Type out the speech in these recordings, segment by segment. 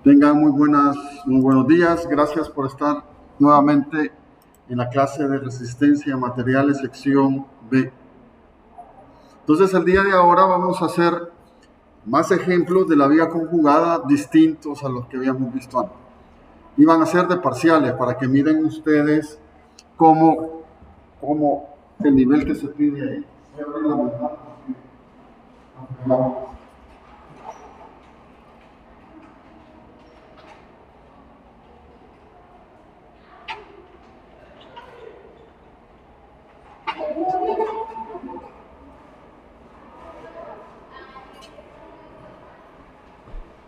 Tengan muy buenos días. Gracias por estar nuevamente en la clase de resistencia a materiales, sección B. Entonces, el día de ahora vamos a hacer más ejemplos de la viga conjugada distintos a los que habíamos visto antes. Y van a ser de parciales para que miren ustedes cómo el nivel que se pide ahí.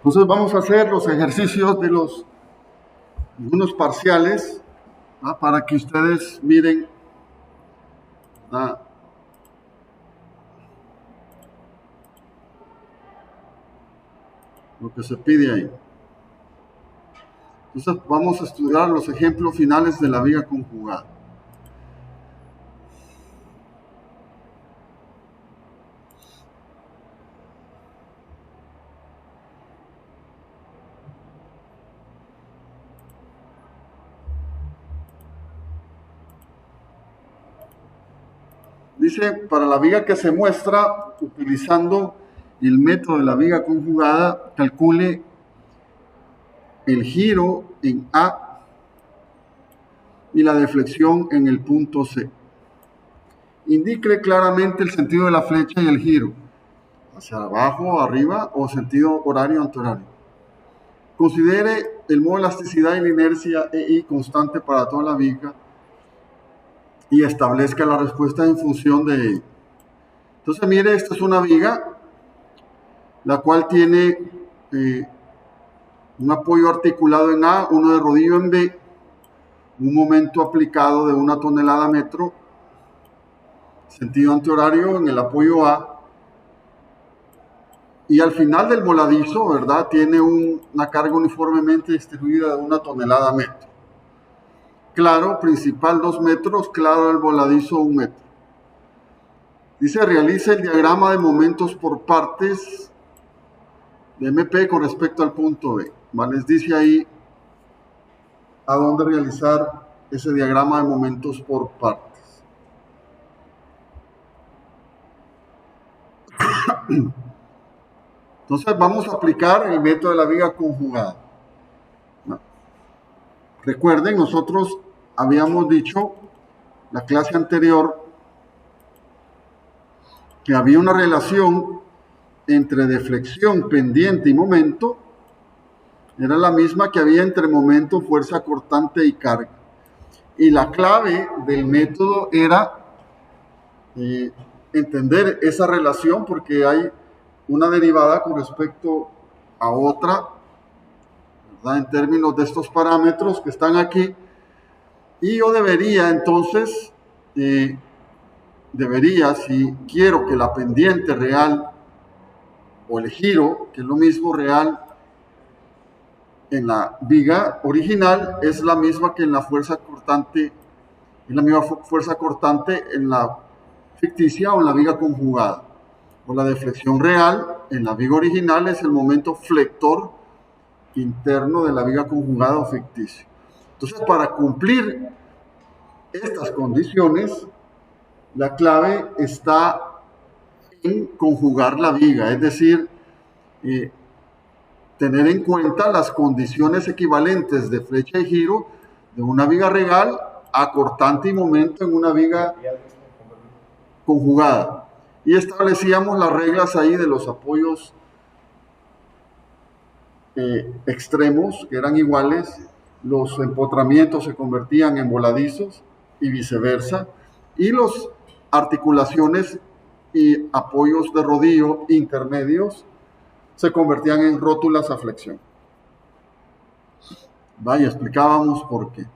Entonces vamos a hacer los ejercicios de unos parciales, ¿no? Para que ustedes miren, ¿no? Lo que se pide ahí. Entonces vamos a estudiar los ejemplos finales de la viga conjugada. Dice, para la viga que se muestra utilizando el método de la viga conjugada, calcule el giro en A y la deflexión en el punto C. Indique claramente el sentido de la flecha y el giro, hacia abajo, arriba o sentido horario antihorario. Considere el modo de elasticidad y la inercia EI constante para toda la viga y establezca la respuesta en función de ello. Entonces, mire, esta es una viga, la cual tiene un apoyo articulado en A, uno de rodillo en B, un momento aplicado de 1 tonelada metro, sentido antihorario en el apoyo A, y al final del voladizo, ¿verdad?, tiene una carga uniformemente distribuida de 1 tonelada metro. Claro, principal 2 metros, claro, el voladizo 1 metro. Dice, realiza el diagrama de momentos por partes de MP con respecto al punto B. ¿Vale? Les dice ahí a dónde realizar ese diagrama de momentos por partes. Entonces vamos a aplicar el método de la viga conjugada. Recuerden, nosotros habíamos dicho la clase anterior que había una relación entre deflexión, pendiente y momento. Era la misma que había entre momento, fuerza cortante y carga. Y la clave del método era entender esa relación, porque hay una derivada con respecto a otra, ¿verdad?, en términos de estos parámetros que están aquí. Y yo debería, entonces, si quiero que la pendiente real o el giro, que es lo mismo real, en la viga original es la misma que en la fuerza cortante, es la misma fuerza cortante en la ficticia o en la viga conjugada. O la deflexión real en la viga original es el momento flector interno de la viga conjugada o ficticia. Entonces, para cumplir estas condiciones, la clave está en conjugar la viga, es decir, tener en cuenta las condiciones equivalentes de flecha y giro de una viga real a cortante y momento en una viga conjugada. Y establecíamos las reglas ahí de los apoyos extremos, que eran iguales, los empotramientos se convertían en voladizos y viceversa, y las articulaciones y apoyos de rodillo intermedios se convertían en rótulas a flexión. Vaya, explicábamos por qué.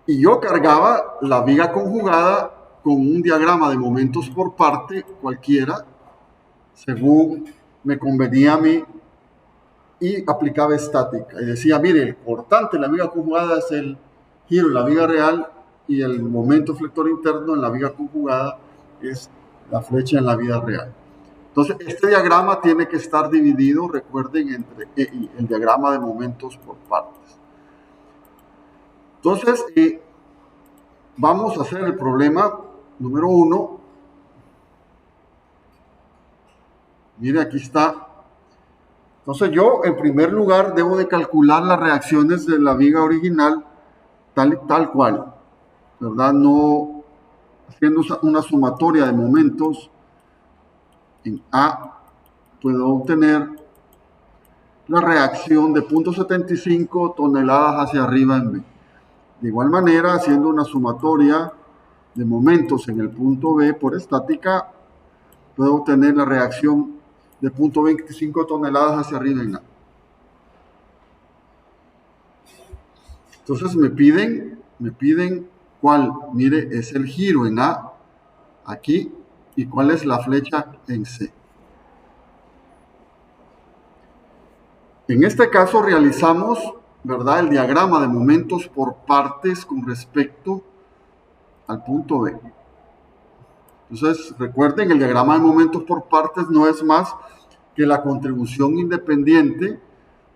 Y yo cargaba la viga conjugada con un diagrama de momentos por parte cualquiera, según me convenía a mí, y aplicaba estática. Y decía, mire, el cortante en la viga conjugada es el giro en la viga real y el momento flector interno en la viga conjugada es la flecha en la vida real. Entonces, este diagrama tiene que estar dividido, recuerden, entre el diagrama de momentos por partes. Entonces, vamos a hacer el problema número 1. Mire, aquí está. Entonces yo, en primer lugar, debo de calcular las reacciones de la viga original tal cual, ¿verdad? No haciendo una sumatoria de momentos en A, puedo obtener la reacción de 0.75 toneladas hacia arriba en B. De igual manera, haciendo una sumatoria de momentos en el punto B por estática, puedo obtener la reacción de 0.25 toneladas hacia arriba en A. Entonces me piden cuál, mire, es el giro en A, aquí, y cuál es la flecha en C. En este caso realizamos, ¿verdad?, el diagrama de momentos por partes con respecto al punto B. Entonces, recuerden, el diagrama de momentos por partes no es más que la contribución independiente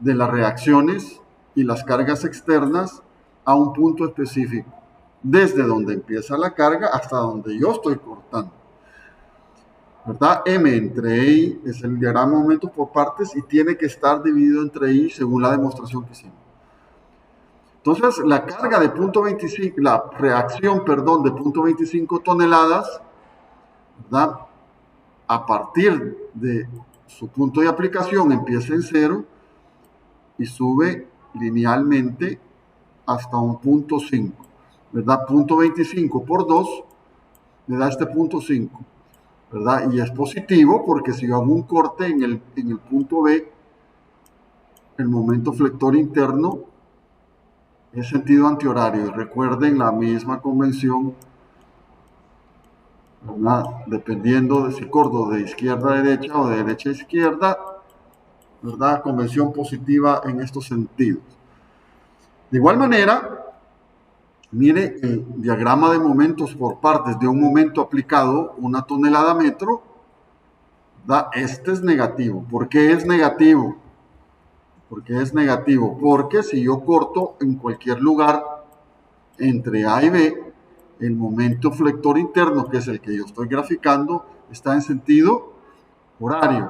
de las reacciones y las cargas externas a un punto específico, desde donde empieza la carga hasta donde yo estoy cortando, ¿verdad? M entre I es el diagrama de momentos por partes y tiene que estar dividido entre I según la demostración que hicimos. Entonces, la carga de 0.25, la reacción, de 0.25 toneladas, ¿verdad?, a partir de su punto de aplicación empieza en 0 y sube linealmente hasta un 0.5, ¿verdad? 0.25 por 2 me da este 0.5, ¿verdad? Y es positivo porque si yo hago un corte en el punto B, el momento flector interno es sentido antihorario. Y recuerden la misma convención, ¿verdad?, dependiendo de si corto de izquierda a derecha o de derecha a izquierda, ¿verdad?, convención positiva en estos sentidos. De igual manera, mire el diagrama de momentos por partes de un momento aplicado, 1 tonelada metro, ¿verdad? Este es negativo. ¿Por qué es negativo? Porque si yo corto en cualquier lugar entre A y B, el momento flector interno, que es el que yo estoy graficando, está en sentido horario.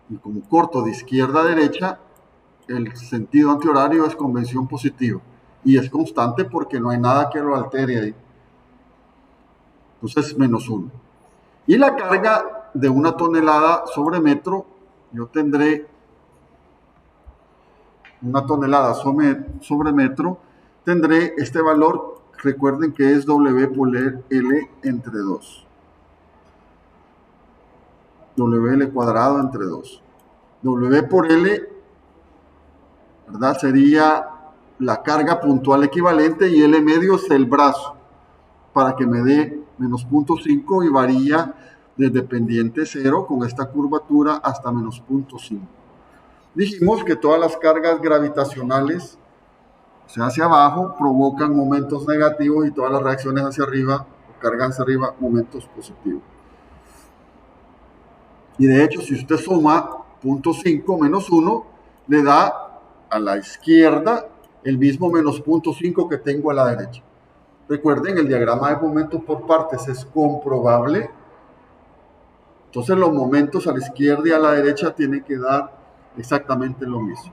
Y como corto de izquierda a derecha, el sentido antihorario es convención positiva. Y es constante porque no hay nada que lo altere ahí. Entonces, -1. Y la carga de 1 tonelada sobre metro, yo tendré 1 tonelada sobre metro, tendré este valor, recuerden que es W por L entre 2. WL cuadrado entre 2. W por L, ¿verdad?, sería la carga puntual equivalente y L medio es el brazo, para que me dé -0.5 y varía desde pendiente 0 con esta curvatura hasta -0.5. Dijimos que todas las cargas gravitacionales, o sea, hacia abajo, provocan momentos negativos y todas las reacciones hacia arriba, o cargas hacia arriba, momentos positivos. Y de hecho, si usted suma 0.5 menos 1, le da a la izquierda el mismo -0.5 que tengo a la derecha. Recuerden, el diagrama de momentos por partes es comprobable. Entonces los momentos a la izquierda y a la derecha tienen que dar exactamente lo mismo.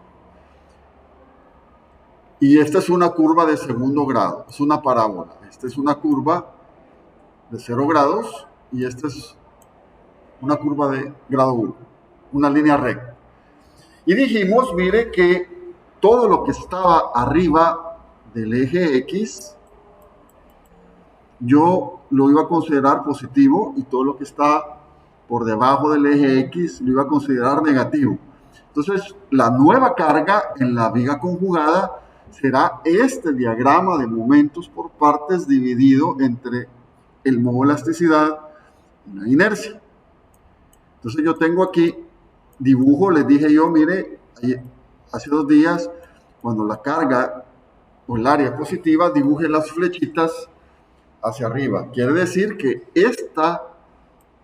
Y esta es una curva de segundo grado, es una parábola. Esta es una curva de 0 grados y esta es una curva de grado 1, una línea recta. Y dijimos, mire, que todo lo que estaba arriba del eje X, yo lo iba a considerar positivo y todo lo que está por debajo del eje X lo iba a considerar negativo. Entonces, la nueva carga en la viga conjugada será este diagrama de momentos por partes dividido entre el modo de elasticidad y la inercia. Entonces yo tengo aquí, dibujo, les dije yo, mire, hace 2 días, cuando la carga o el área es positiva, dibuje las flechitas hacia arriba. Quiere decir que esta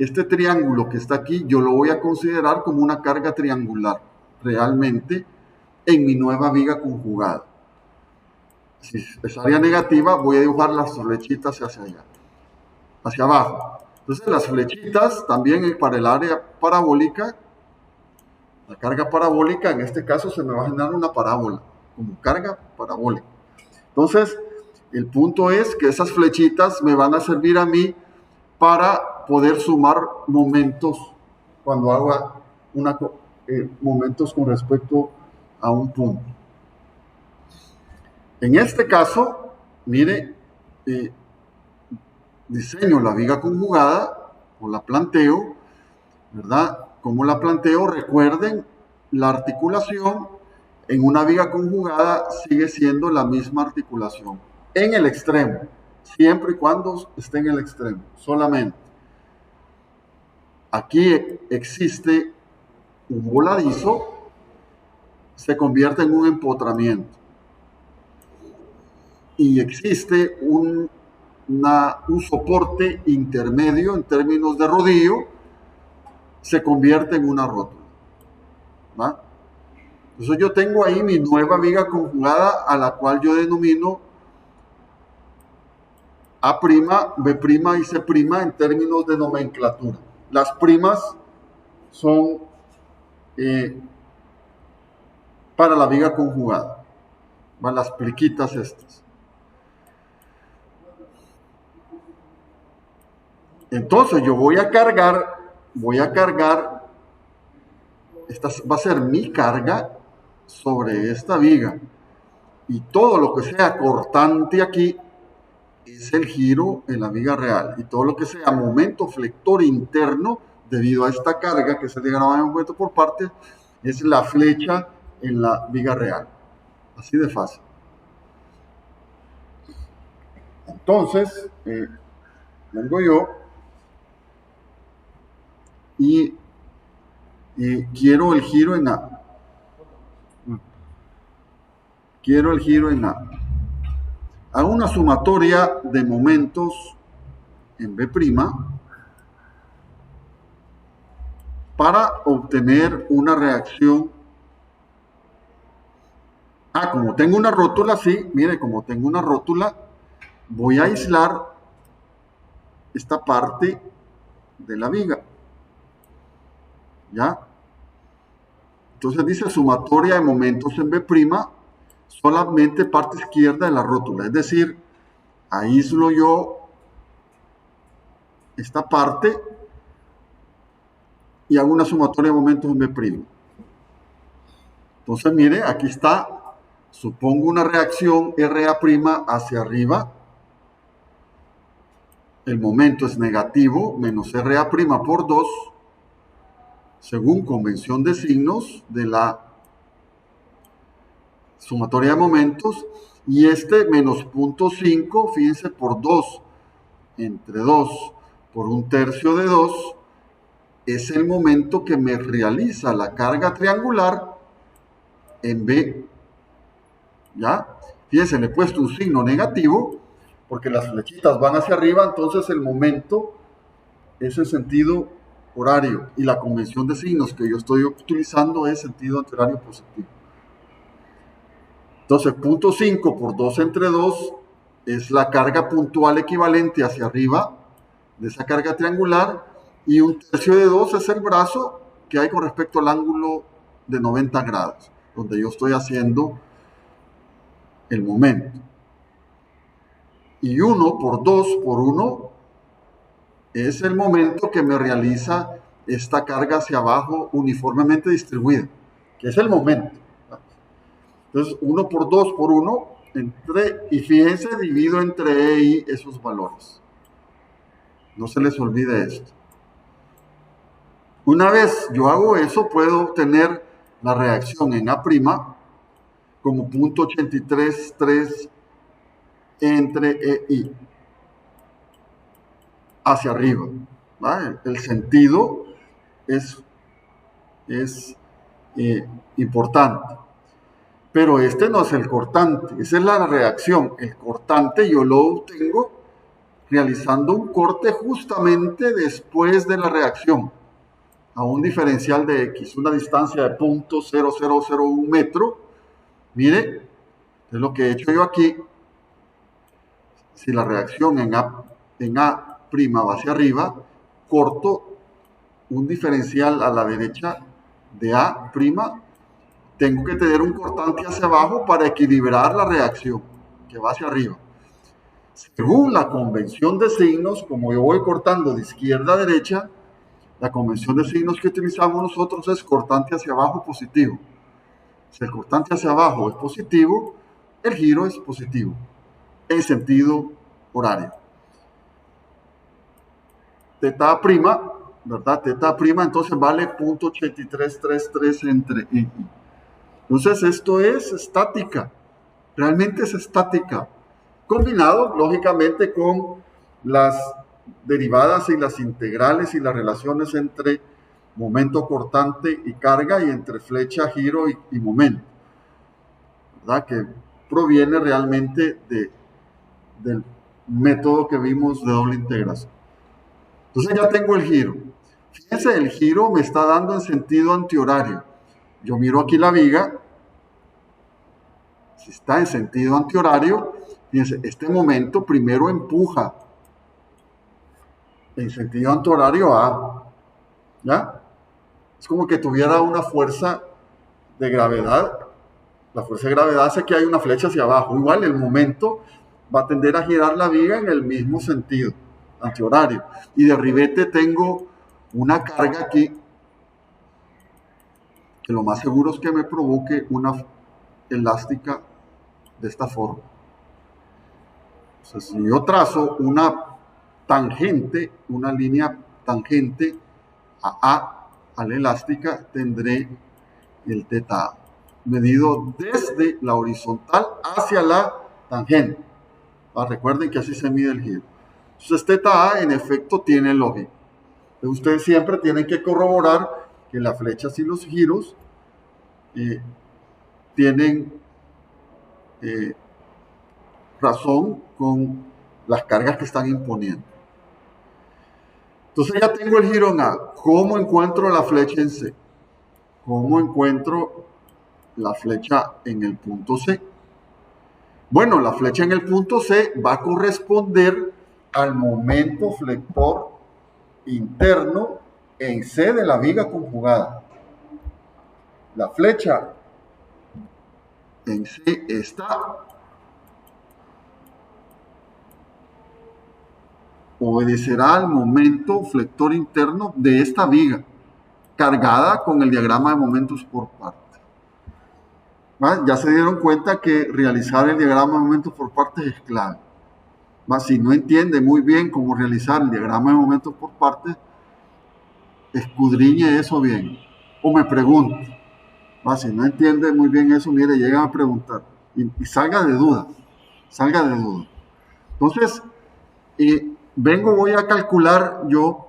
este triángulo que está aquí, yo lo voy a considerar como una carga triangular, realmente, en mi nueva viga conjugada. Si es área negativa, voy a dibujar las flechitas hacia allá, hacia abajo. Entonces las flechitas también para el área parabólica, la carga parabólica, en este caso se me va a generar una parábola, como carga parabólica. Entonces, el punto es que esas flechitas me van a servir a mí para poder sumar momentos cuando haga momentos con respecto a un punto. En este caso, mire, diseño la viga conjugada o la planteo, ¿verdad? ¿Cómo la planteo? Recuerden, la articulación en una viga conjugada sigue siendo la misma articulación en el extremo, siempre y cuando esté en el extremo, solamente. Aquí existe un voladizo, se convierte en un empotramiento. Y existe un soporte intermedio en términos de rodillo, se convierte en una rótula. ¿Va? Entonces yo tengo ahí mi nueva viga conjugada a la cual yo denomino A', B' y C' en términos de nomenclatura. Las primas son para la viga conjugada, van las pliquitas estas. Entonces yo voy a cargar, esta va a ser mi carga sobre esta viga. Y todo lo que sea cortante aquí es el giro en la viga real. Y todo lo que sea momento flector interno, debido a esta carga que se le graba en momento por partes, es la flecha en la viga real. Así de fácil. Entonces, vengo yo y quiero el giro en A. Quiero el giro en A. Hago una sumatoria de momentos en B' para obtener una reacción. Como tengo una rótula, sí, mire, como tengo una rótula, voy a aislar esta parte de la viga. ¿Ya? Entonces dice sumatoria de momentos en B', solamente parte izquierda de la rótula. Es decir, aíslo yo esta parte y hago una sumatoria de momentos en B'. Entonces, mire, aquí está. Supongo una reacción RA' hacia arriba. El momento es negativo, menos RA' por 2, según convención de signos de la sumatoria de momentos. Y este menos 0.5, fíjense, por 2, entre 2 por 1/3 de 2, es el momento que me realiza la carga triangular en B. ¿Ya? Fíjense, le he puesto un signo negativo porque las flechitas van hacia arriba, entonces el momento es en sentido horario y la convención de signos que yo estoy utilizando es sentido antihorario positivo. Entonces, 0.5 por 2 entre 2 es la carga puntual equivalente hacia arriba de esa carga triangular y 1/3 de 2 es el brazo que hay con respecto al ángulo de 90 grados, donde yo estoy haciendo el momento. Y 1 por 2 por 1 es el momento que me realiza esta carga hacia abajo uniformemente distribuida, que es el momento. Entonces, 1 por 2 por 1, y fíjense, divido entre E y esos valores. No se les olvide esto. Una vez yo hago eso, puedo obtener la reacción en A' como 0.833 entre E y hacia arriba. ¿Vale? El sentido es importante. Pero este no es el cortante, esa es la reacción. El cortante yo lo obtengo realizando un corte justamente después de la reacción a un diferencial de X, una distancia de 0.0001 metro. Mire, es lo que he hecho yo aquí. Si la reacción en A' va hacia arriba, corto un diferencial a la derecha de A', tengo que tener un cortante hacia abajo para equilibrar la reacción que va hacia arriba. Según la convención de signos, como yo voy cortando de izquierda a derecha, la convención de signos que utilizamos nosotros es cortante hacia abajo positivo. Si el cortante hacia abajo es positivo, el giro es positivo en sentido horario. Teta A', ¿verdad? Teta A', entonces vale 0.8333 entre I. Entonces esto es estática, realmente es estática, combinado lógicamente con las derivadas y las integrales y las relaciones entre momento cortante y carga y entre flecha, giro y momento, ¿verdad? Que proviene realmente del método que vimos de doble integración. Entonces ya tengo el giro. Fíjense, el giro me está dando en sentido antihorario. Yo miro aquí la viga. Si está en sentido antihorario, fíjense, este momento primero empuja en sentido antihorario A. ¿Ya? Es como que tuviera una fuerza de gravedad. La fuerza de gravedad hace que hay una flecha hacia abajo. Igual el momento va a tender a girar la viga en el mismo sentido, antihorario. Y de ribete tengo una carga aquí, que lo más seguro es que me provoque una elástica de esta forma. Entonces, si yo trazo una tangente, una línea tangente a la elástica, tendré el teta A, medido desde la horizontal hacia la tangente. Recuerden que así se mide el giro. Entonces, teta A en efecto tiene lógica. Ustedes siempre tienen que corroborar que las flechas y los giros tienen razón con las cargas que están imponiendo. Entonces ya tengo el giro en A. ¿Cómo encuentro la flecha en C? ¿Cómo encuentro la flecha en el punto C? Bueno, la flecha en el punto C va a corresponder al momento flector interno en C de la viga conjugada. La flecha en C está obedecerá al momento flector interno de esta viga, cargada con el diagrama de momentos por partes. Ya se dieron cuenta que realizar el diagrama de momentos por partes es clave. Si no entiende muy bien cómo realizar el diagrama de momentos por partes, escudriñe eso bien. O me pregunte. Si no entiende muy bien eso, mire, llega a preguntar. Y salga de duda. Salga de duda. Entonces, voy a calcular yo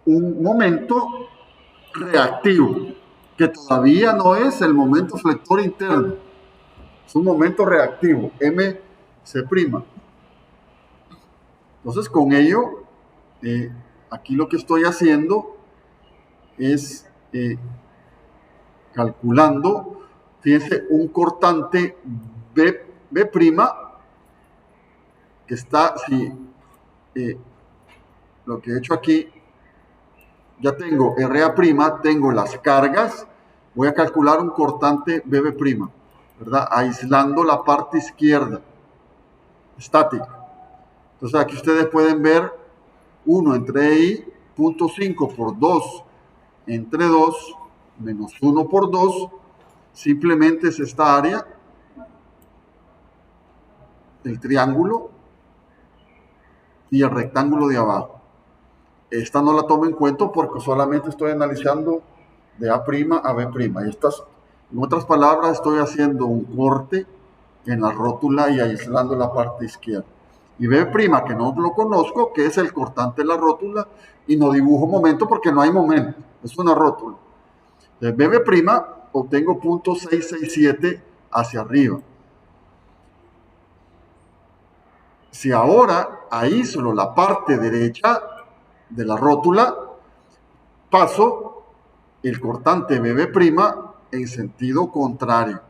un momento reactivo, que todavía no es el momento flector interno, es un momento reactivo, MC'. Entonces, con ello, aquí lo que estoy haciendo es calculando, fíjense, un cortante B', que está, lo que he hecho aquí, ya tengo RA', tengo las cargas, voy a calcular un cortante BB', ¿verdad? Aislando la parte izquierda, estática. Entonces aquí ustedes pueden ver 1 entre I, 0.5 por 2 entre 2, menos 1 por 2, simplemente es esta área, el triángulo y el rectángulo de abajo. Esta no la tomo en cuenta porque solamente estoy analizando de A' a B'. En otras palabras, estoy haciendo un corte en la rótula y aislando la parte izquierda. Y B', que no lo conozco, que es el cortante de la rótula, y no dibujo momento porque no hay momento, es una rótula. De B', obtengo 0.667 hacia arriba. Si ahora aíslo la parte derecha de la rótula, paso el cortante BB' en sentido contrario,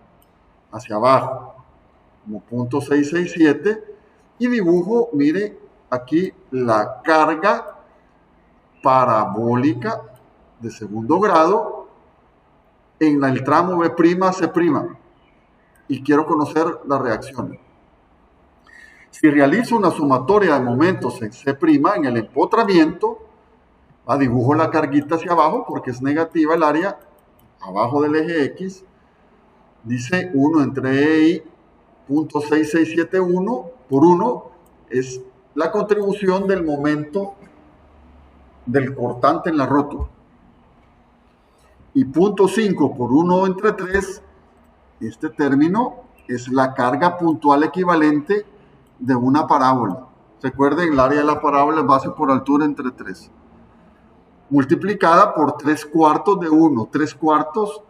hacia abajo, como punto 667, y dibujo, mire, aquí la carga parabólica de segundo grado en el tramo B'C', y quiero conocer la reacción. Si realizo una sumatoria de momentos en C', en el empotramiento, dibujo la carguita hacia abajo porque es negativa el área abajo del eje X. Dice 1 entre E y .6671 por 1 es la contribución del momento del cortante en la rótula. Y 0.5 por 1 entre 3, este término es la carga puntual equivalente de una parábola. Recuerden, el área de la parábola es base por altura entre 3. Multiplicada por 3/4 de 1. 3/4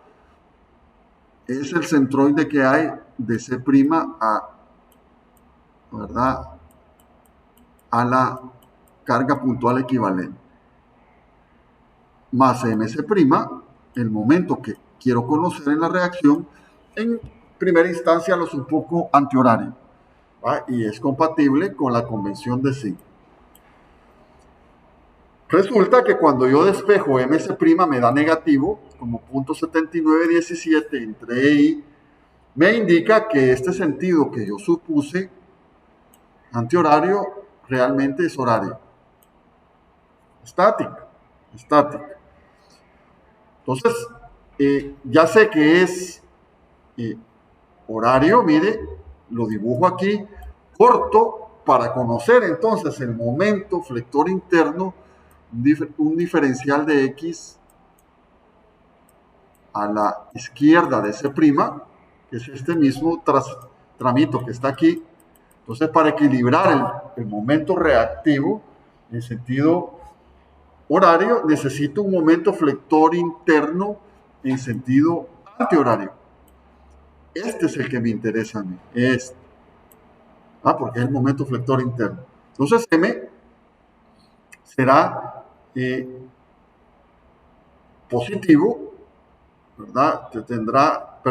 es el centroide que hay de C' ¿verdad?, a la carga puntual equivalente. Más MC', el momento que quiero conocer en la reacción, en primera instancia lo es un poco antihorario, ¿va? Y es compatible con la convención de Zinc. Resulta que cuando yo despejo MC' me da negativo, como .7917 entre E y, me indica que este sentido que yo supuse antihorario realmente es horario. Estática. Entonces, ya sé que es horario, mire, lo dibujo aquí, corto, para conocer entonces el momento flector interno, un diferencial de X a la izquierda de C', que es este mismo tramito que está aquí. Entonces, para equilibrar el momento reactivo en sentido horario, necesito un momento flector interno en sentido antihorario. Este es el que me interesa a mí, porque es el momento flector interno. Entonces, M será positivo, ¿verdad? Tendrá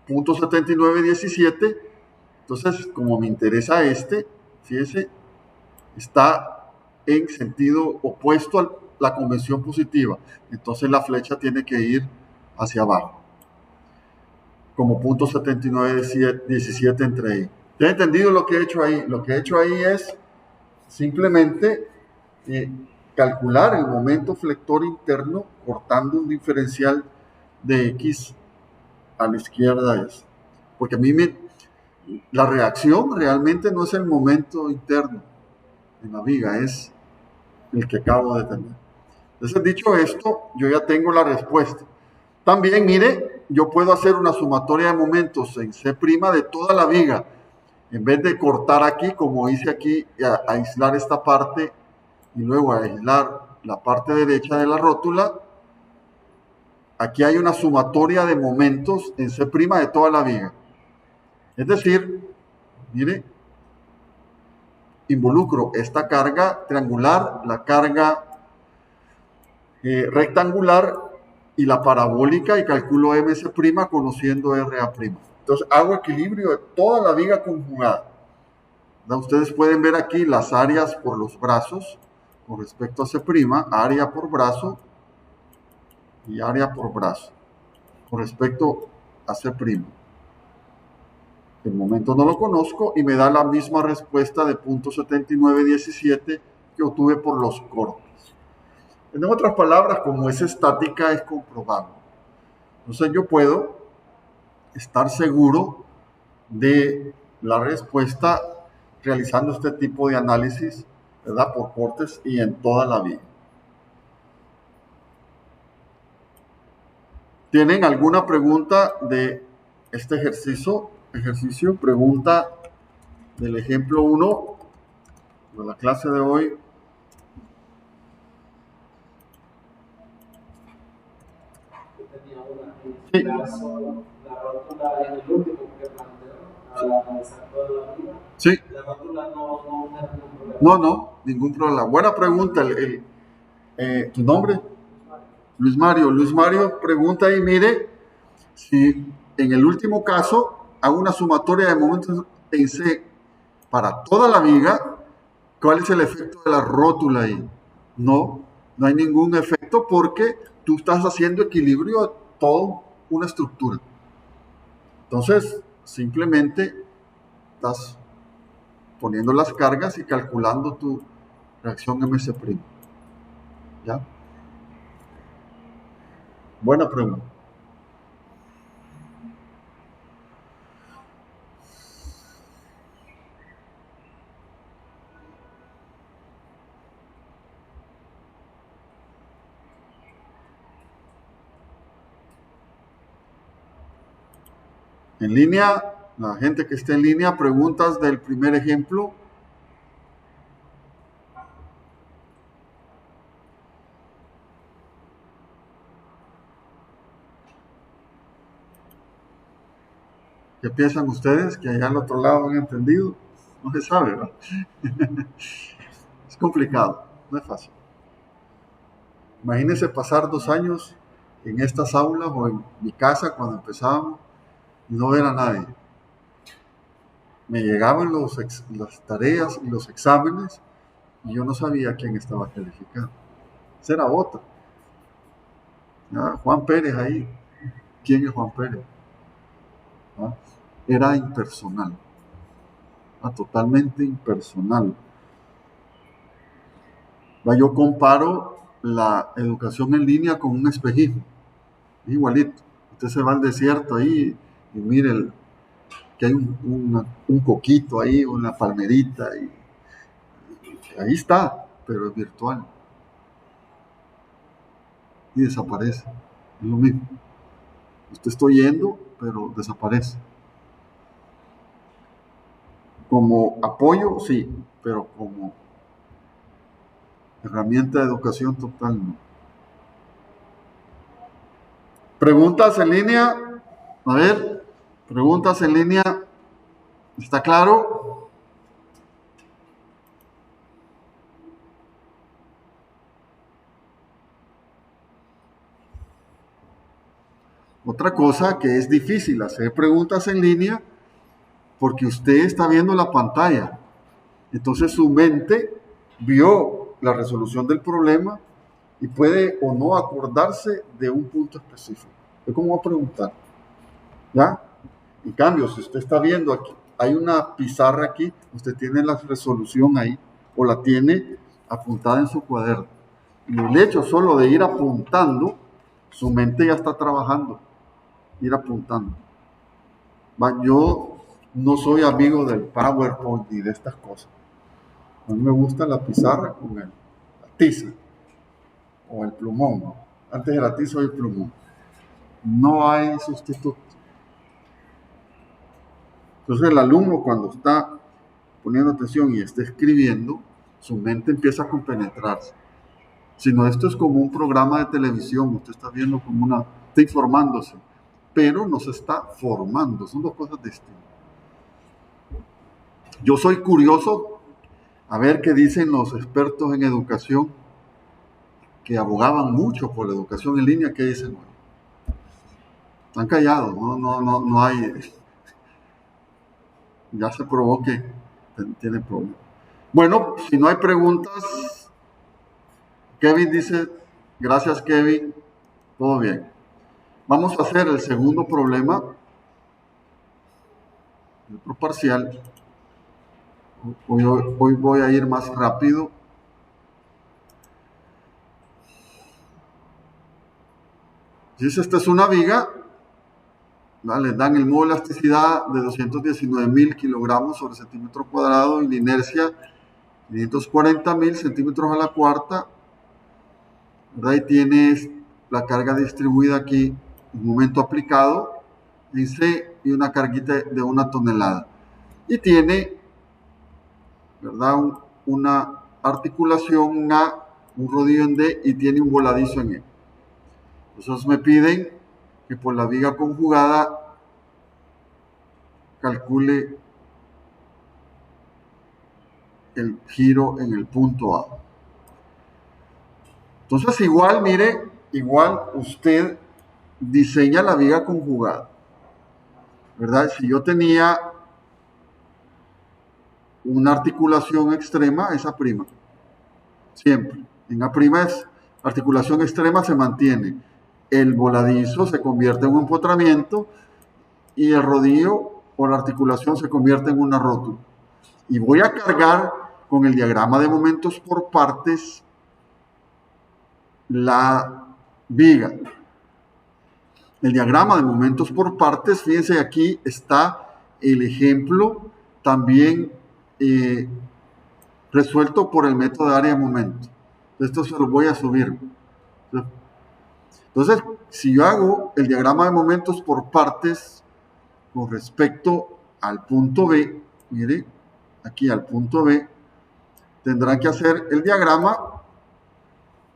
.7917. Entonces, como me interesa fíjese, está en sentido opuesto a la convención positiva. Entonces la flecha tiene que ir hacia abajo, como .7917 entre I. ¿Te has entendido lo que he hecho ahí? Lo que he hecho ahí es simplemente calcular el momento flector interno cortando un diferencial de X a la izquierda. Porque a mí la reacción realmente no es el momento interno en la viga, es el que acabo de tener. Entonces, dicho esto, yo ya tengo la respuesta. También, mire, yo puedo hacer una sumatoria de momentos en C' de toda la viga. En vez de cortar aquí, como hice aquí, aislar esta parte y luego aislar la parte derecha de la rótula, aquí hay una sumatoria de momentos en C' de toda la viga. Es decir, mire, involucro esta carga triangular, la carga rectangular y la parabólica y calculo MC' conociendo RA'. Entonces hago equilibrio de toda la viga conjugada. Ustedes pueden ver aquí las áreas por los brazos con respecto a C', área por brazo y área por brazo con respecto a C'. El momento no lo conozco y me da la misma respuesta de .7917 que obtuve por los cortes. En otras palabras, como es estática, es comprobable. Entonces yo puedo estar seguro de la respuesta realizando este tipo de análisis, ¿verdad?, por cortes y en toda la viga. ¿Tienen alguna pregunta de este ejercicio? Pregunta del ejemplo 1 de la clase de hoy. tenía una. En Sí. este caso, la rótula es el último que planteó, al analizar toda la vida. Sí. La rótula no era ningún problema. No, ningún problema. Buena pregunta. ¿Tu nombre? Luis Mario. Luis Mario pregunta y mire si en el último caso hago una sumatoria de momentos en C para toda la viga, ¿cuál es el efecto de la rótula ahí? No hay ningún efecto porque tú estás haciendo equilibrio a toda una estructura. Entonces, simplemente estás poniendo las cargas y calculando tu reacción MS'. ¿Ya? Buena pregunta. En línea, la gente que esté en línea, preguntas del primer ejemplo. ¿Qué piensan ustedes? ¿Que allá al otro lado han entendido? No se sabe, ¿no? Es complicado, no es fácil. Imagínense pasar 2 años en estas aulas o en mi casa cuando empezábamos y no ver a nadie. Me llegaban las tareas y los exámenes y yo no sabía quién estaba calificado. Esa era otra. Juan Pérez ahí. ¿Quién es Juan Pérez? Era impersonal. Totalmente impersonal. Yo comparo la educación en línea con un espejismo. Igualito. Usted se va al desierto ahí y mire que hay un coquito ahí, una palmerita, y ahí está, pero es virtual. Y desaparece. Es lo mismo. Usted está yendo, pero desaparece. Como apoyo, sí, pero como herramienta de educación total, no. Preguntas en línea. A ver, preguntas en línea. ¿Está claro? Otra cosa que es difícil hacer preguntas en línea porque usted está viendo la pantalla. Entonces su mente vio la resolución del problema y puede o no acordarse de un punto específico. Es como preguntar. ¿Ya? En cambio, si usted está viendo aquí, hay una pizarra aquí, usted tiene la resolución ahí o la tiene apuntada en su cuaderno. Y el hecho solo de ir apuntando, su mente ya está trabajando, ir apuntando. Yo no soy amigo del PowerPoint ni de estas cosas. A mí me gusta la pizarra con la tiza o el plumón, ¿no? Antes era tiza y el plumón. No hay sustituto. Entonces el alumno cuando está poniendo atención y está escribiendo, su mente empieza a compenetrarse. Si no, esto es como un programa de televisión, usted está viendo como está informándose, pero no se está formando, son dos cosas distintas. Yo soy curioso a ver qué dicen los expertos en educación que abogaban mucho por la educación en línea, qué dicen hoy. Están callados, no hay, ya se probó que tiene problemas. Bueno, si no hay preguntas, Kevin dice, gracias Kevin, todo bien. Vamos a hacer el segundo problema, el otro parcial. Hoy voy a ir más rápido. Dice, esta es una viga, le dan el modo de elasticidad de 219.000 kilogramos sobre centímetro cuadrado y la inercia 540.000 centímetros a la cuarta, ¿verdad? Y tienes la carga distribuida aquí, un momento aplicado en C y una carguita de 1 tonelada. Y tiene, ¿verdad? Una articulación en A, un rodillo en D y tiene un voladizo en E. Entonces me piden que por la viga conjugada calcule el giro en el punto A. Entonces igual, mire, igual usted diseña la viga conjugada, ¿verdad? Si yo tenía una articulación extrema, esa prima, siempre. En A' es articulación extrema, se mantiene. El voladizo se convierte en un empotramiento y el rodillo o la articulación se convierte en una rótula. Y voy a cargar con el diagrama de momentos por partes la viga. El diagrama de momentos por partes, fíjense, aquí está el ejemplo también resuelto por el método de área de momento. Esto se lo voy a subir. Entonces, si yo hago el diagrama de momentos por partes con respecto al punto B, mire, aquí al punto B, tendrán que hacer el diagrama,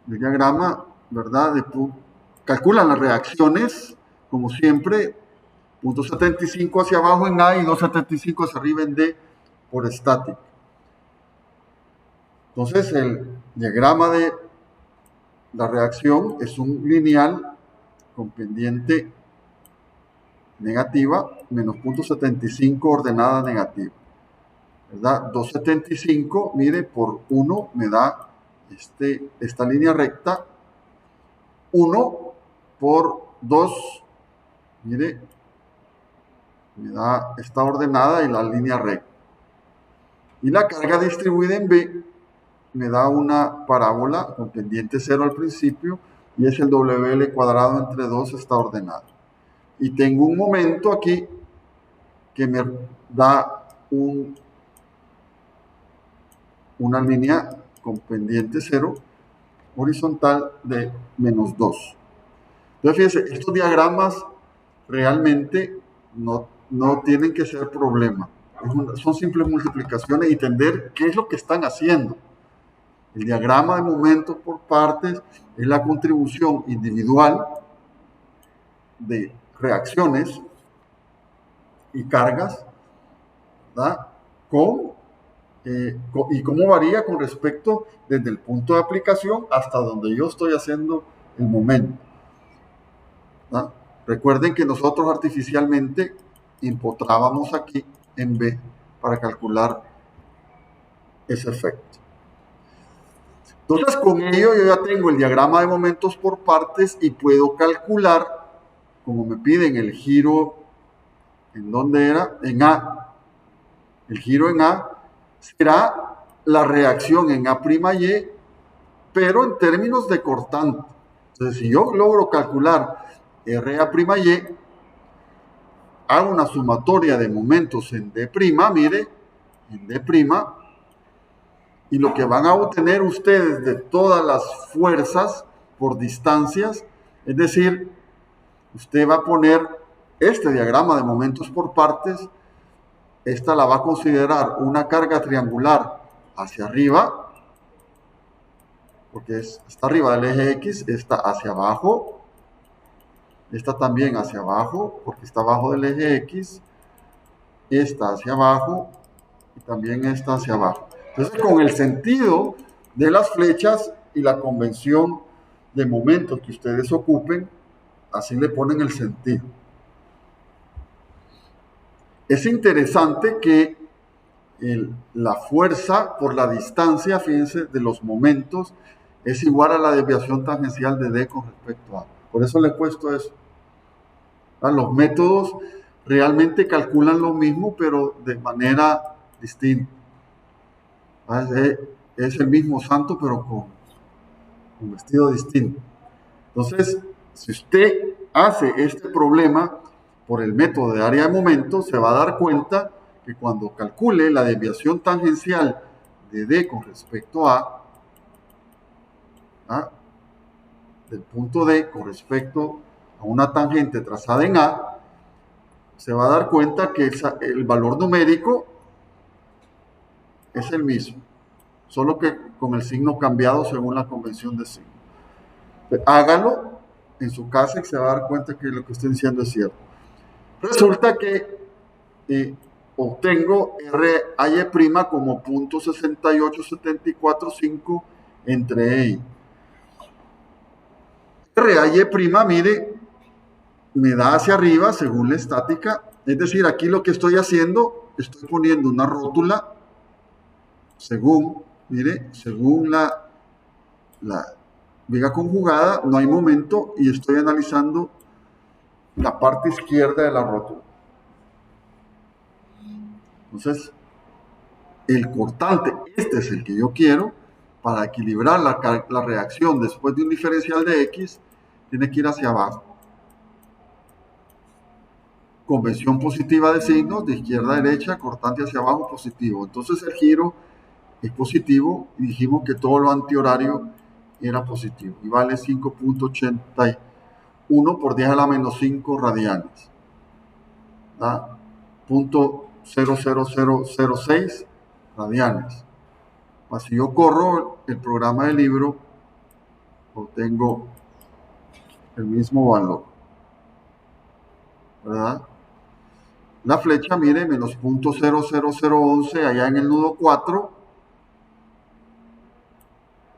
¿verdad? Calculan las reacciones, como siempre, punto 75 hacia abajo en A y 275 hacia arriba en D por estática. Entonces, el diagrama de la reacción es un lineal con pendiente negativa menos punto 75 ordenada negativa, ¿verdad? 275, mire, por 1 me da esta línea recta. 1 por 2, mire, me da esta ordenada y la línea recta. Y la carga distribuida en B me da una parábola con pendiente 0 al principio y es el WL cuadrado entre 2 está ordenado. Y tengo un momento aquí que me da una línea con pendiente 0 horizontal de menos 2. Entonces, fíjense, estos diagramas realmente no tienen que ser problema. Son simples multiplicaciones y entender qué es lo que están haciendo. El diagrama de momentos por partes es la contribución individual de reacciones y cargas, ¿verdad? Y cómo varía con respecto desde el punto de aplicación hasta donde yo estoy haciendo el momento, ¿verdad? Recuerden que nosotros artificialmente empotrábamos aquí en B para calcular ese efecto. Entonces, con ello yo ya tengo el diagrama de momentos por partes y puedo calcular, como me piden el giro, ¿en dónde era? En A. El giro en A será la reacción en A'Y, pero en términos de cortante. Entonces, si yo logro calcular RA'Y, hago una sumatoria de momentos en D', mire, en D', y lo que van a obtener ustedes de todas las fuerzas por distancias, es decir, usted va a poner este diagrama de momentos por partes, esta la va a considerar una carga triangular hacia arriba, porque está arriba del eje X, esta hacia abajo, esta también hacia abajo, porque está abajo del eje X, esta hacia abajo y también esta hacia abajo. Entonces, con el sentido de las flechas y la convención de momentos que ustedes ocupen, así le ponen el sentido. Es interesante que la fuerza por la distancia, fíjense, de los momentos es igual a la desviación tangencial de D con respecto a. Por eso le he puesto eso. Los métodos realmente calculan lo mismo, pero de manera distinta. Es el mismo santo, pero con un vestido distinto. Entonces, si usted hace este problema por el método de área de momento, se va a dar cuenta que cuando calcule la desviación tangencial de D con respecto a, del punto D con respecto a una tangente trazada en A, se va a dar cuenta que el valor numérico es el mismo, solo que con el signo cambiado según la convención de signo. Hágalo en su casa y se va a dar cuenta que lo que estoy diciendo es cierto. Resulta que obtengo RAY' como 0.68745 entre E. RAY', mire, me da hacia arriba según la estática. Es decir, aquí lo que estoy haciendo, estoy poniendo una rótula según, mire, según la viga conjugada, no hay momento y estoy analizando la parte izquierda de la rótula. Entonces, el cortante, este es el que yo quiero, para equilibrar la reacción después de un diferencial de X, tiene que ir hacia abajo. Convención positiva de signos, de izquierda a derecha, cortante hacia abajo, positivo. Entonces el giro es positivo y dijimos que todo lo antihorario era positivo. Y vale 5.81 por 10 a la menos 5 radianes. ¿Da? 0.00006 radianes. Si yo corro el programa del libro, obtengo el mismo valor, ¿verdad? La flecha, mire, menos 0.00011 allá en el nudo 4,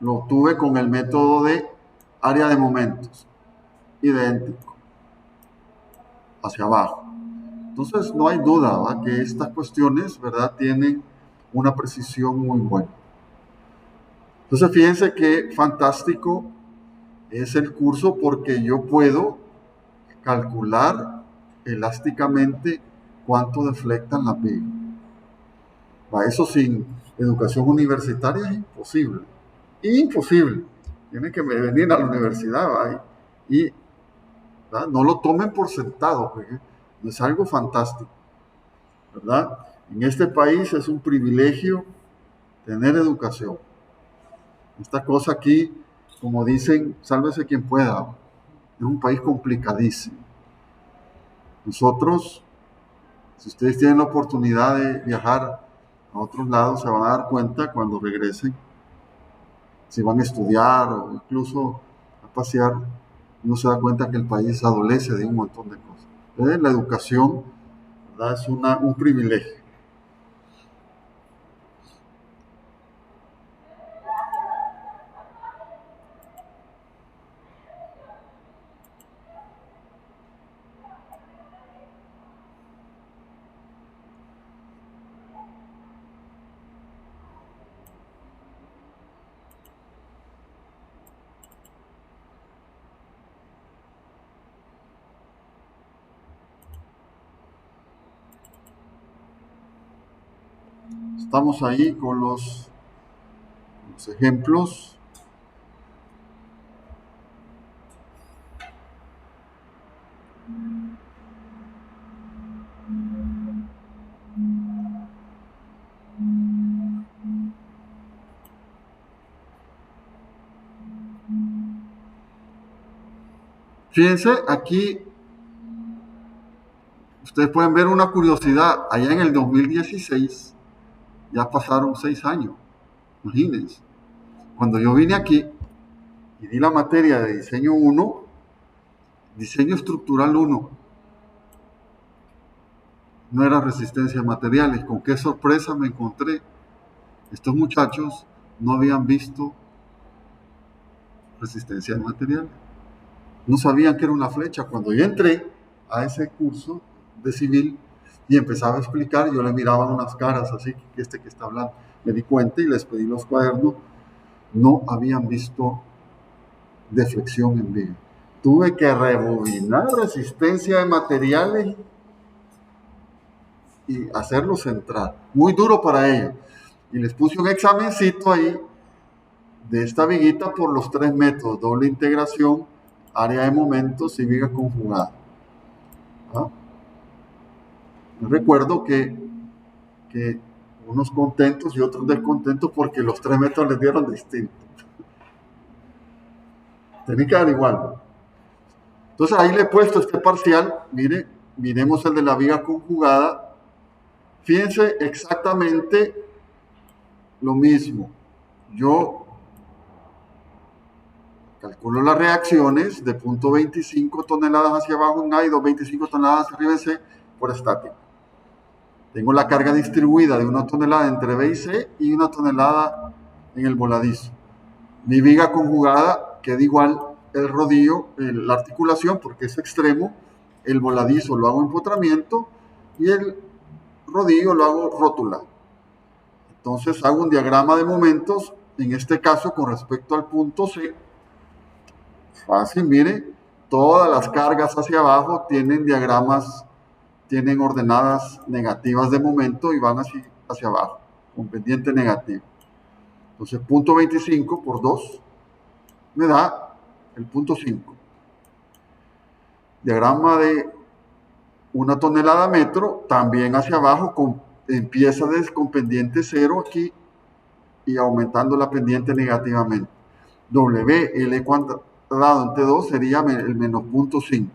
lo obtuve con el método de área de momentos, idéntico, hacia abajo. Entonces, no hay duda, ¿verdad?, que estas cuestiones, ¿verdad?, tienen una precisión muy buena. Entonces, fíjense qué fantástico es el curso porque yo puedo calcular elásticamente cuánto deflectan las vigas. Eso sin educación universitaria es imposible. Imposible. Tienen que venir a la universidad, ¿verdad? Y ¿verdad?, no lo tomen por sentado, porque es algo fantástico, ¿verdad? En este país es un privilegio tener educación. Esta cosa aquí, como dicen, sálvese quien pueda, es un país complicadísimo. Nosotros, si ustedes tienen la oportunidad de viajar a otros lados, se van a dar cuenta cuando regresen, si van a estudiar o incluso a pasear, uno se da cuenta que el país adolece de un montón de cosas. Entonces, la educación, ¿verdad?, es un privilegio. Estamos ahí con los ejemplos. Fíjense, aquí ustedes pueden ver una curiosidad. Allá en el 2016, ya pasaron 6 años. Imagínense. Cuando yo vine aquí y di la materia de diseño 1, diseño estructural 1, no era resistencia a materiales. Con qué sorpresa me encontré. Estos muchachos no habían visto resistencia de materiales. No sabían que era una flecha. Cuando yo entré a ese curso de civil y empezaba a explicar, yo le miraba unas caras así, que que está hablando. Me di cuenta y les pedí los cuadernos. No habían visto deflexión en viga. Tuve que rebobinar resistencia de materiales y hacerlo central. Muy duro para ellos. Y les puse un examencito ahí de esta viguita por los 3 métodos: doble integración, área de momentos y viga conjugada. ¿Ah? Recuerdo que unos contentos y otros descontentos porque los 3 métodos les dieron distinto. Tenía que dar igual. Entonces ahí le he puesto este parcial. Mire, miremos el de la viga conjugada. Fíjense exactamente lo mismo. Yo calculo las reacciones de 0.25 toneladas hacia abajo en A y 2.25 toneladas hacia arriba en C por estático. Tengo la carga distribuida de 1 tonelada entre B y C y 1 tonelada en el voladizo. Mi viga conjugada queda igual el rodillo, la articulación, porque es extremo, el voladizo lo hago empotramiento y el rodillo lo hago rótula. Entonces hago un diagrama de momentos, en este caso con respecto al punto C. Fácil, mire, todas las cargas hacia abajo tienen diagramas, tienen ordenadas negativas de momento y van así hacia abajo, con pendiente negativo. Entonces, punto 25 por 2 me da el punto 5. Diagrama de 1 tonelada metro, también hacia abajo, empieza con pendiente 0 aquí y aumentando la pendiente negativamente. WL cuadrado entre 2 sería el menos 0.5.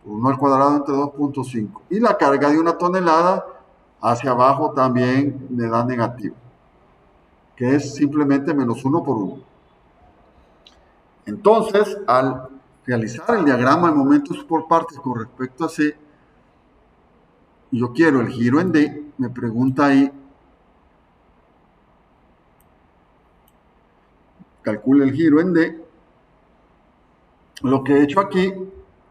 1 al cuadrado entre 2.5. Y la carga de 1 tonelada hacia abajo también me da negativo, que es simplemente menos 1 por 1. Entonces, al realizar el diagrama de momentos por partes con respecto a C, yo quiero el giro en D, me pregunta ahí, calcule el giro en D. Lo que he hecho aquí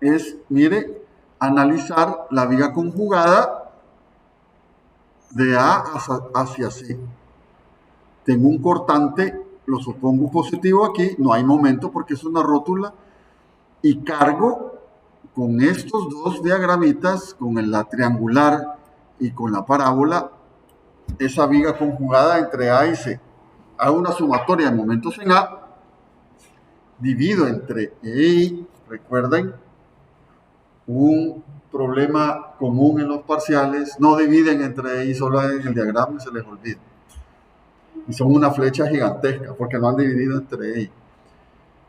es, mire, analizar la viga conjugada de A hacia C. Tengo un cortante, lo supongo positivo aquí, no hay momento porque es una rótula, y cargo con estos dos diagramitas, con la triangular y con la parábola, esa viga conjugada entre A y C. Hago una sumatoria de momentos en A, divido entre E y I. Recuerden, un problema común en los parciales, no dividen entre E y I, solo en el diagrama se les olvida. Y son una flecha gigantesca porque no han dividido entre E y I.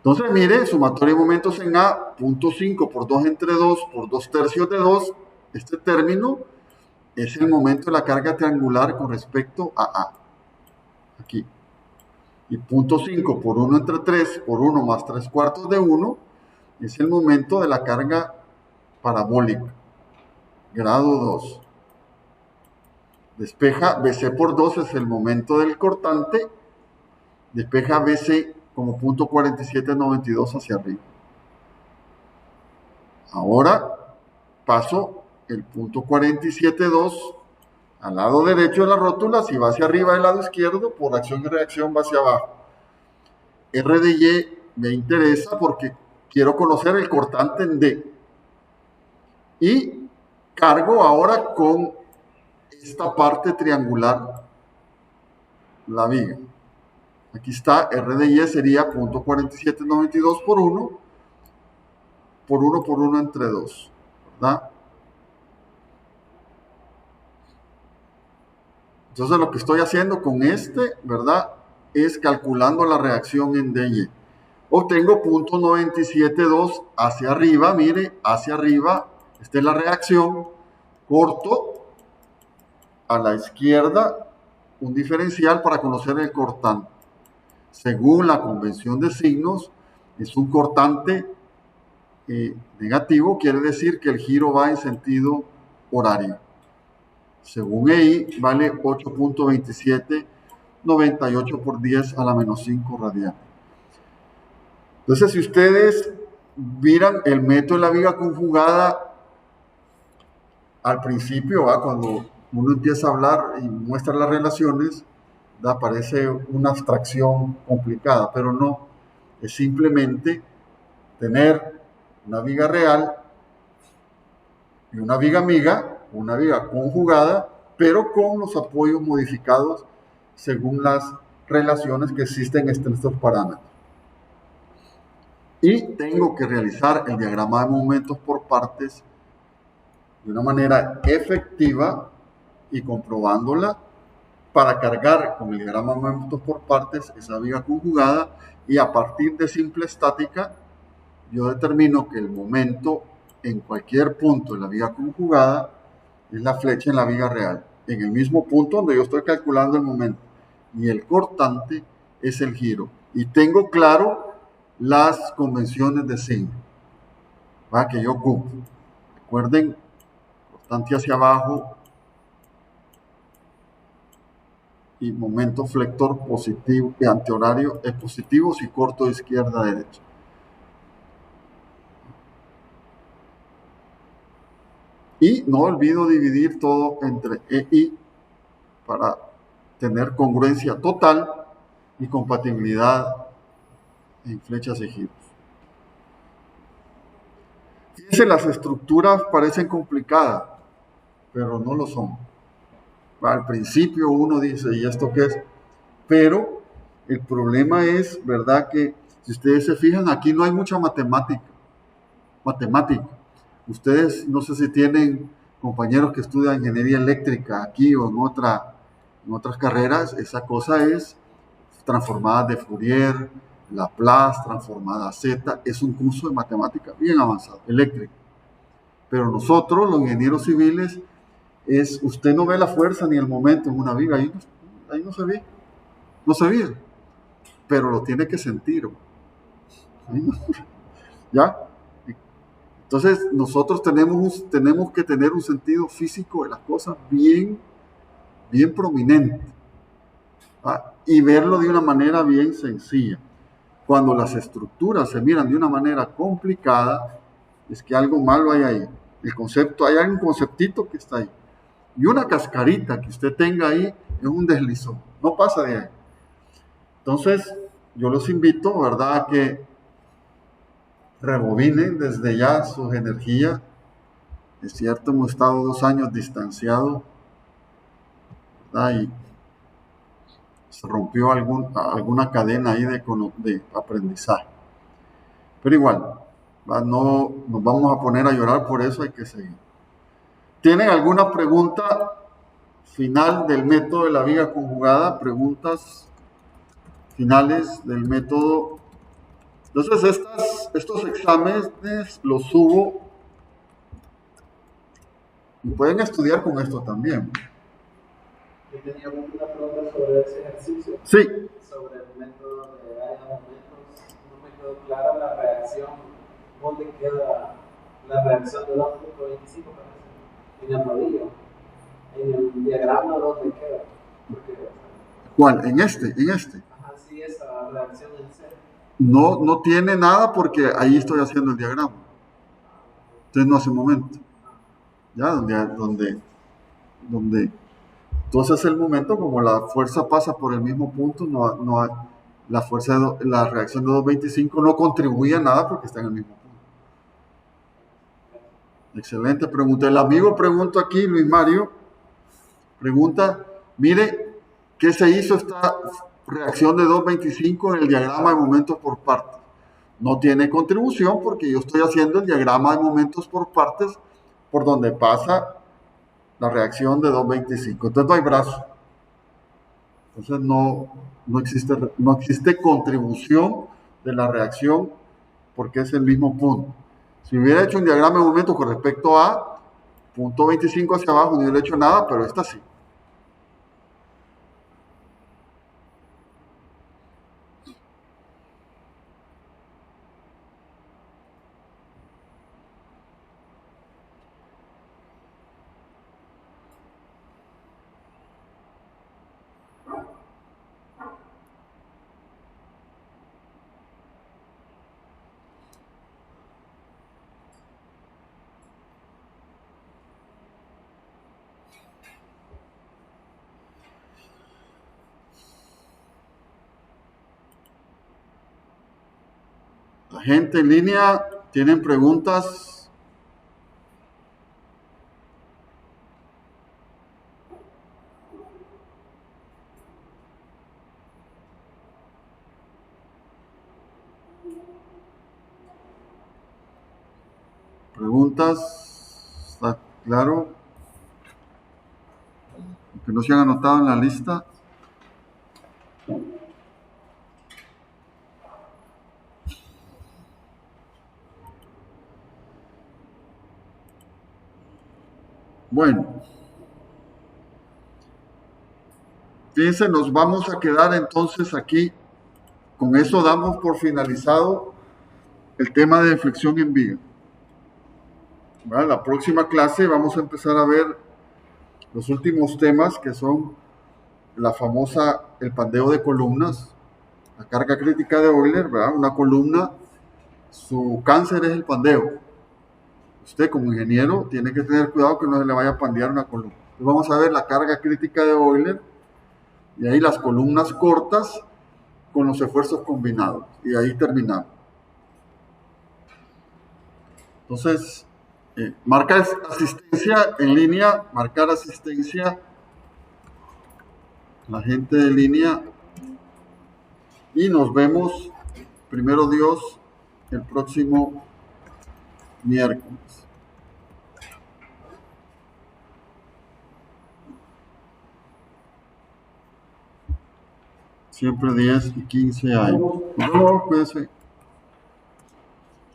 Entonces, mire, sumatoria de momentos en A, 0.5 por 2 entre 2 por 2 tercios de 2. Este término es el momento de la carga triangular con respecto a A. Aquí. Y 0.5 por 1 entre 3 por 1 más 3 cuartos de 1 es el momento de la carga parabólica. Grado 2. Despeja BC por 2 es el momento del cortante. Despeja BC como 0.4792 hacia arriba. Ahora paso el 0.472 al lado derecho de la rótula. Si va hacia arriba del lado izquierdo, por acción y reacción va hacia abajo. R de Y me interesa porque quiero conocer el cortante en D. Y cargo ahora con esta parte triangular la viga. Aquí está, R de Y sería 0.4792 por 1 por 1 por 1 entre 2, ¿verdad? Entonces lo que estoy haciendo con ¿verdad? Es calculando la reacción en DY. Obtengo 0.972 hacia arriba, mire, hacia arriba, esta es la reacción, corto a la izquierda un diferencial para conocer el cortante. Según la convención de signos, es un cortante negativo, quiere decir que el giro va en sentido horario. Según EI, vale 8.2798 por 10 a la menos 5 radianes. Entonces, si ustedes miran el método de la viga conjugada, al principio, cuando uno empieza a hablar y muestra las relaciones, parece una abstracción complicada, pero no, es simplemente tener una viga real y una viga amiga, una viga conjugada, pero con los apoyos modificados según las relaciones que existen entre estos parámetros. Y tengo que realizar el diagrama de momentos por partes de una manera efectiva y comprobándola para cargar con el diagrama de momentos por partes esa viga conjugada, y a partir de simple estática yo determino que el momento en cualquier punto de la viga conjugada es la flecha en la viga real, en el mismo punto donde yo estoy calculando el momento, y el cortante es el giro. y tengo claro las convenciones de signo, ¿va? Que yo ocupo. Recuerden, constante hacia abajo y momento flector positivo y antihorario es positivo si corto de izquierda a derecha. Y no olvido dividir todo entre E y I para tener congruencia total y compatibilidad en flechas y giros. Fíjense, las estructuras parecen complicadas, pero no lo son. Al principio uno dice, ¿y esto qué es? Pero el problema es, ¿verdad? Que si ustedes se fijan, aquí no hay mucha matemática. Ustedes, no sé si tienen compañeros que estudian ingeniería eléctrica aquí o en otras carreras, esa cosa es transformada de Fourier, Laplace, transformada Z, es un curso de matemática bien avanzado, eléctrico. Pero nosotros, los ingenieros civiles, usted no ve la fuerza ni el momento en una viga, ahí no se ve, pero lo tiene que sentir. ¿Ya? Entonces, nosotros tenemos que tener un sentido físico de las cosas bien prominente, ¿va? Y verlo de una manera bien sencilla. Cuando las estructuras se miran de una manera complicada, es que algo malo hay ahí. Hay un conceptito que está ahí. Y una cascarita que usted tenga ahí es un deslizón, no pasa de ahí. Entonces, yo los invito, ¿verdad?, a que rebobinen desde ya sus energías. Es cierto, hemos estado 2 años distanciados, ¿verdad? Y se rompió alguna cadena ahí de aprendizaje. Pero igual, ¿verdad? No nos vamos a poner a llorar por eso, hay que seguir. ¿Tienen alguna pregunta final del método de la viga conjugada? Preguntas finales del método. Entonces, estos exámenes los subo y pueden estudiar con esto también. Yo tenía una pregunta sobre ese ejercicio. Sí. Sobre el método de área de momentos. No me quedó clara la reacción. ¿Dónde queda la reacción de 2.25? En el rodillo. En el diagrama, ¿dónde queda? ¿Cuál? En este. Ajá, sí, esa reacción en C. No tiene nada porque ahí estoy haciendo el diagrama. Entonces no hace momento. Ya, donde entonces el momento, como la fuerza pasa por el mismo punto, no hay, la reacción de 2.25 no contribuye a nada porque está en el mismo punto. Excelente pregunta. El amigo pregunta aquí, Luis Mario, pregunta, mire, ¿qué se hizo esta reacción de 2.25 en el diagrama de momentos por partes? No tiene contribución porque yo estoy haciendo el diagrama de momentos por partes por donde pasa la reacción de 2.25. Entonces no hay brazo. Entonces no existe contribución de la reacción porque es el mismo punto. Si hubiera hecho un diagrama de momentos con respecto a punto 25 hacia abajo, no hubiera hecho nada, pero esta sí. La gente en línea, ¿tienen preguntas? ¿Preguntas? ¿Está claro? Que no se han anotado en la lista. Bueno, fíjense, nos vamos a quedar entonces aquí con eso damos por finalizado el tema de flexión en viga. ¿Vale? La próxima clase vamos a empezar a ver los últimos temas, que son la famosa, el pandeo de columnas, la carga crítica de Euler, ¿verdad? Una columna, su cáncer es el pandeo. Usted como ingeniero tiene que tener cuidado que no se le vaya a pandear una columna. Entonces vamos a ver la carga crítica de Euler, y ahí las columnas cortas con los esfuerzos combinados, y ahí terminamos. Entonces, marca asistencia en línea, marcar asistencia, la gente de línea, y nos vemos, primero Dios, el próximo miércoles. Siempre 10 y 15 hay. No, cuídense.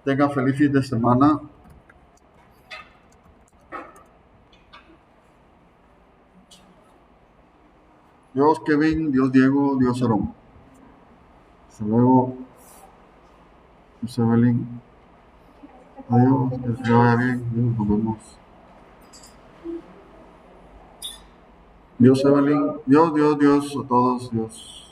Tengan feliz fin de semana. Dios Kevin, Dios Diego, Dios Aarón. Hasta luego. Dios Evelyn. Adiós, que se vaya bien. Dios, nos vemos. Dios Evelyn. Dios, Dios, Dios a todos. Dios.